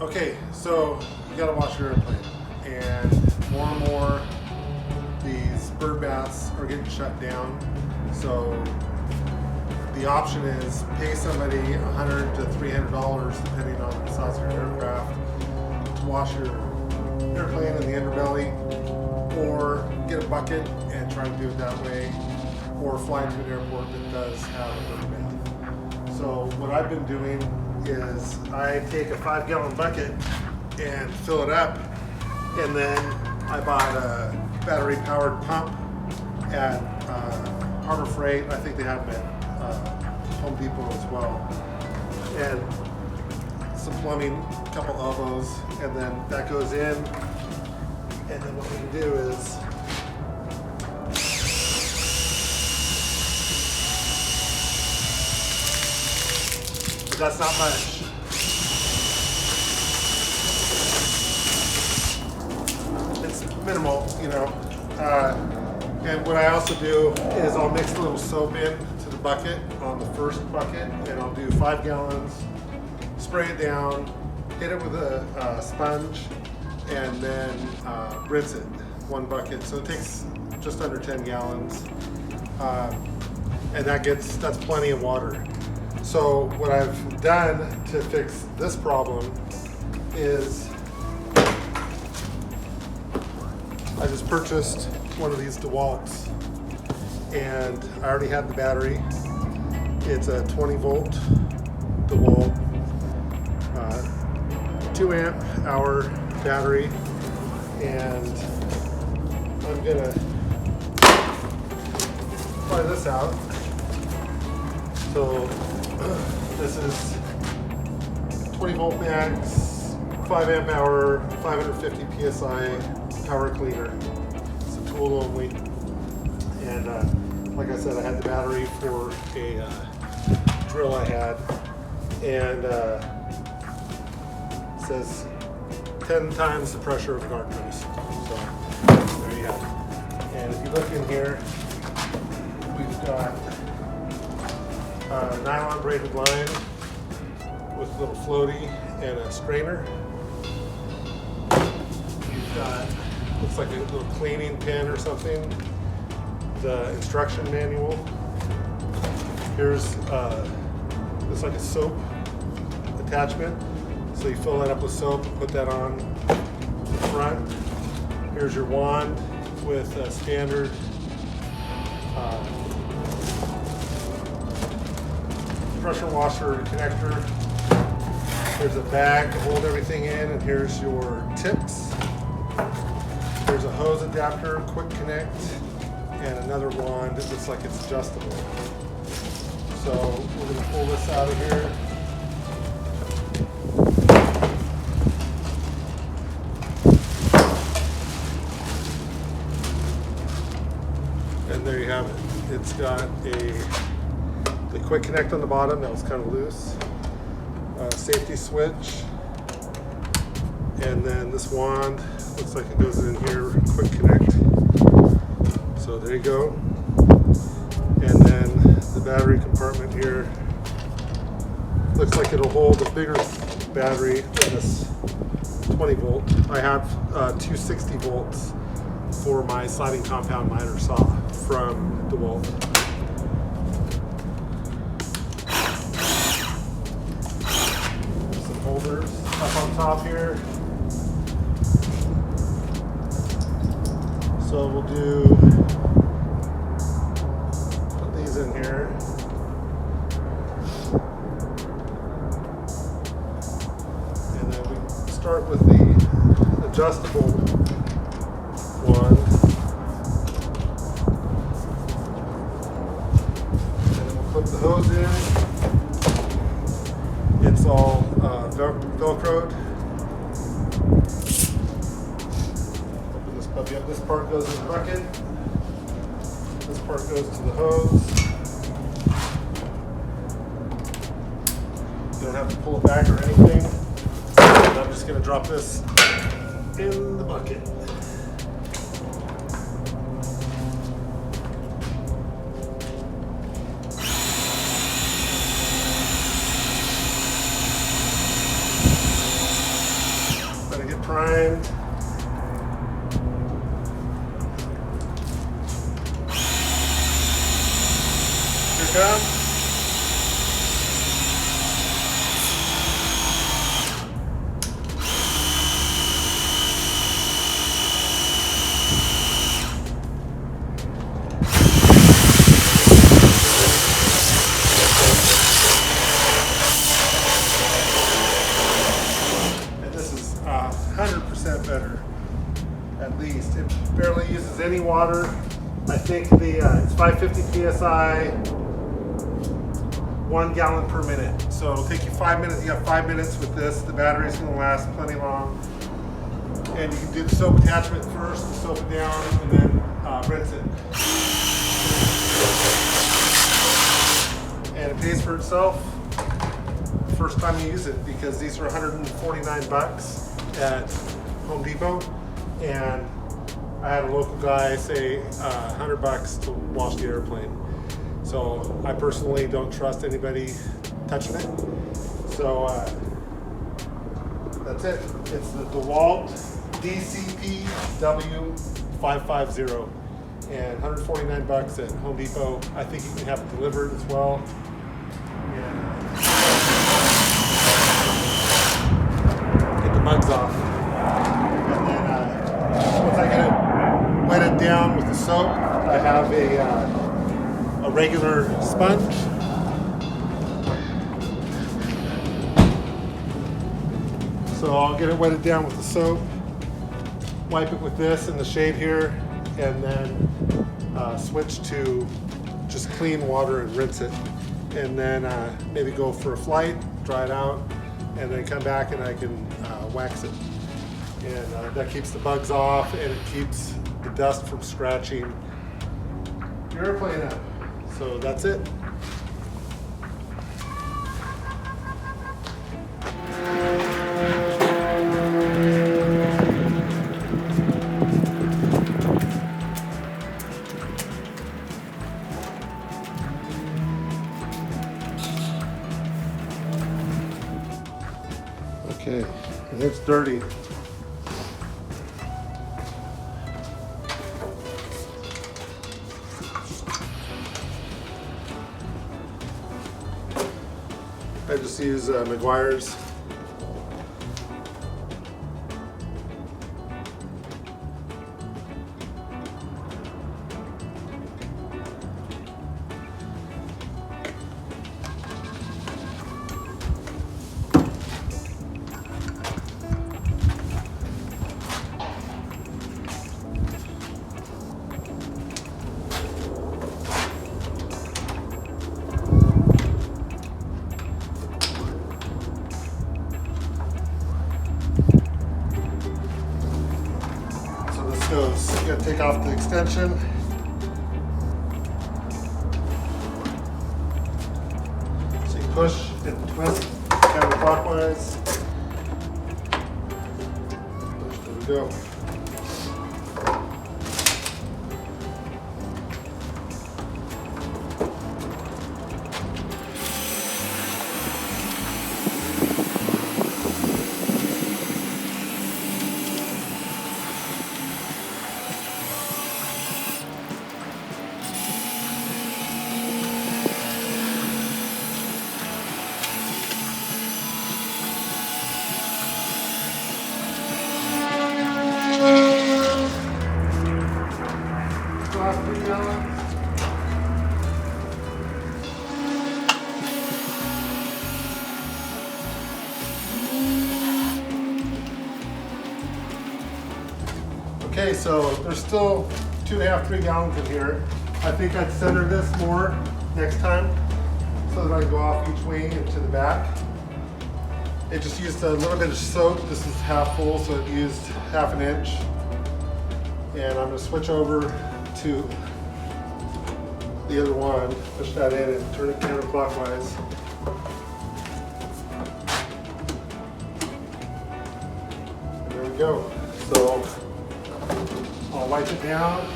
Okay, so you gotta wash your airplane, and more these bird baths are getting shut down. So the option is pay somebody $100 to $300 depending on the size of your aircraft to wash your airplane in the underbelly, or get a bucket and try to do it that way, or fly to an airport that does have a bird bath. So what I've been doing is I take a 5-gallon bucket and fill it up, and then I bought a battery powered pump at Harbor Freight. I think they have them at Home Depot as well, and some plumbing, a couple elbows, and then that goes in, and then what we can do is that's not much. It's minimal, you know. And what I also do is I'll mix a little soap in to the bucket on the first bucket, and I'll do 5 gallons, spray it down, hit it with a sponge, and then rinse it, 1 bucket. So it takes just under 10 gallons, and that's plenty of water. So what I've done to fix this problem is I just purchased one of these DeWalts, and I already had the battery. It's a 20-volt DeWalt, 2-amp-hour battery, and I'm gonna try this out. So this is 20-volt max, 5-amp-hour, 550 PSI Power Cleaner. It's a tool only. And like I said, I had the battery for a drill I had. And it says 10 times the pressure of a garden hose. So there you have it. And if you look in here, we've got nylon braided line with a little floaty and a strainer. You've got, looks like a little cleaning pen or something. The instruction manual. Here's looks like a soap attachment. So you fill that up with soap and put that on the front. Here's your wand with a standard pressure washer connector. There's a bag to hold everything in, and here's your tips. There's a hose adapter, quick connect, and another wand that looks like it's adjustable. So we're going to pull this out of here. And there you have it. It's got the quick connect on the bottom that was kind of loose, safety switch, and then this wand looks like it goes in here, quick connect. So there you go. And then the battery compartment here looks like it'll hold a bigger battery than this 20 volt. I have 260 volts for my sliding compound miter saw from DeWalt. Some holders up on top here. So we'll put these in here. And then we start with the adjustable one. And then we'll put the hose in. It's all Velcroed. Open this puppy up. This part goes in the bucket. This part goes to the hose. You don't have to pull it back or anything. And I'm just going to drop this in the bucket. grind. Here it comes. And this is 100% better, at least. It barely uses any water. I think it's 550 PSI, 1 gallon per minute. So it'll take you 5 minutes. You got 5 minutes with this. The battery's gonna last plenty long. And you can do the soap attachment first, soap it down, and then rinse it. And it pays for itself the first time you use it, because these are 149 bucks at Home Depot. And I had a local guy say 100 bucks to wash the airplane. So I personally don't trust anybody touching it. So that's it. It's the DeWalt DCPW550 and 149 bucks at Home Depot. I think you can have it delivered as well. And get the bugs off. And then once I get it wetted down with the soap, I have a regular sponge. So I'll get it wetted down with the soap, wipe it with this in the shade here, and then switch to just clean water and rinse it. And then maybe go for a flight, dry it out, and then come back and I can wax it. And that keeps the bugs off, and it keeps the dust from scratching your airplane up. So that's it. Okay, and it's dirty. I just use McGuire's. Goes. You gotta take off the extension. So you push and twist counterclockwise. There we go. Okay, so there's still 2.5, 3 gallons in here. I think I'd center this more next time so that I can go off each wing and to the back. It just used a little bit of soap. This is half full, so it used 1/2 inch. And I'm gonna switch over to the other one, push that in and turn it counterclockwise. And there we go. So I'll wipe it down.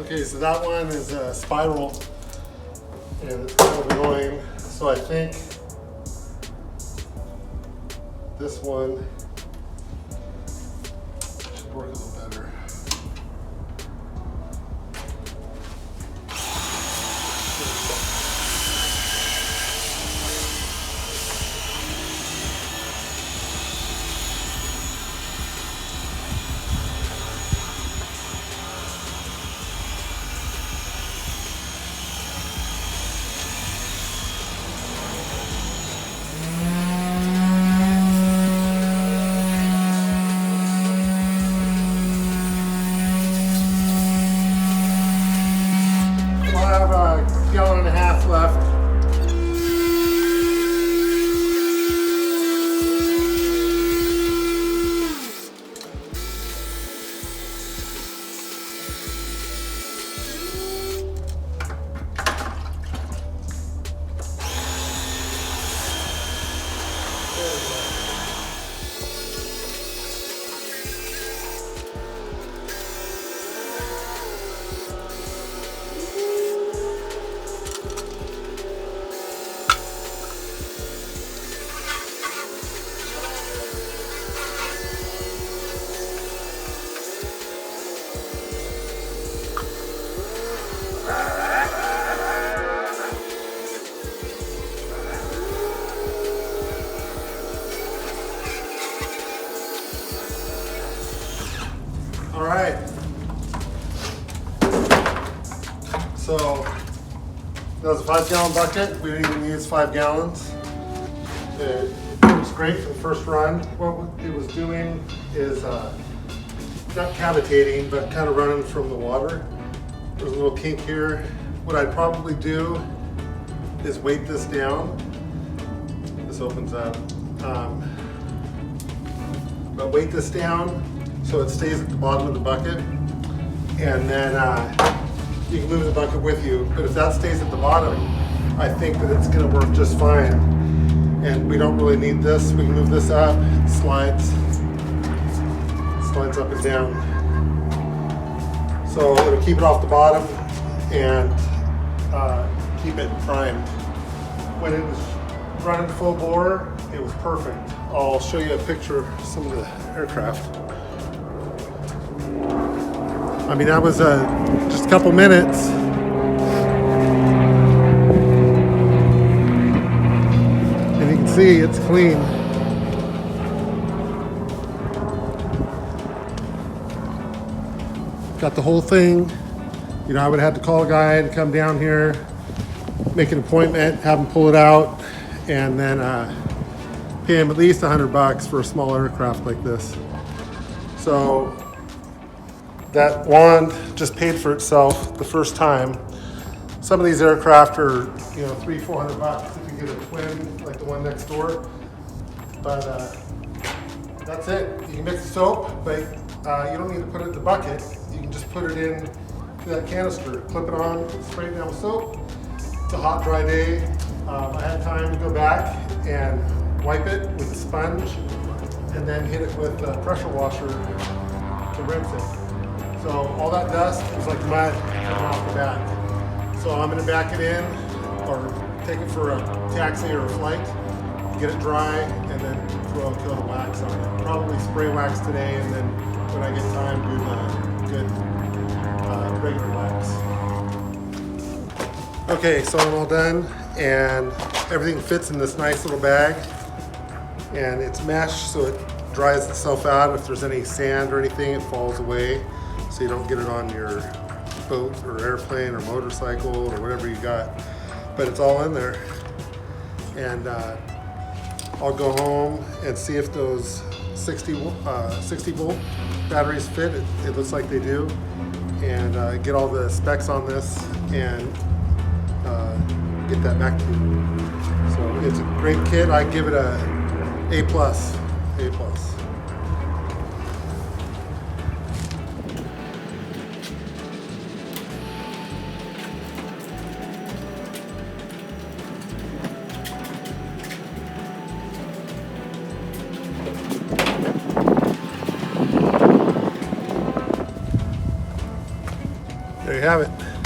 Okay, so that one is a spiral and it's kind of annoying. So I think this one should work a little better. Gallon and a half left. All right, so that was a 5-gallon bucket. We didn't even use 5 gallons. It was great for the first run. What it was doing is not cavitating, but kind of running from the water. There's a little kink here. What I'd probably do is weight this down. This opens up. But weight this down so it stays at the bottom of the bucket, and then you can move the bucket with you. But if that stays at the bottom, I think that it's going to work just fine. And we don't really need this. We can move this up. It slides up and down. So it'll keep it off the bottom and keep it primed. When it was running full bore, it was perfect. I'll show you a picture of some of the aircraft. I mean, that was just a couple minutes. And you can see it's clean. Got the whole thing. You know, I would have had to call a guy to come down here, make an appointment, have him pull it out, and then pay him at least $100 for a small aircraft like this. So that wand just paid for itself the first time. Some of these aircraft are, you know, $300-400 if you get a twin like the one next door. But that's it. You can mix the soap, but you don't need to put it in the bucket. You can just put it in that canister, clip it on, spray it down with soap. It's a hot, dry day. I had time to go back and wipe it with a sponge and then hit it with a pressure washer to rinse it. So all that dust was like mud coming off the back. So I'm gonna back it in or take it for a taxi or a flight, get it dry, and then throw a coat of wax on it. Probably spray wax today, and then when I get time, do the good regular wax. Okay, so I'm all done, and everything fits in this nice little bag, and it's mesh, so it dries itself out. If there's any sand or anything, it falls away, so you don't get it on your boat or airplane or motorcycle or whatever you got. But it's all in there, and I'll go home and see if those 60 volt batteries fit. It looks like they do, and get all the specs on this and get that back to you. So it's a great kit. I give it a A+. There you have it.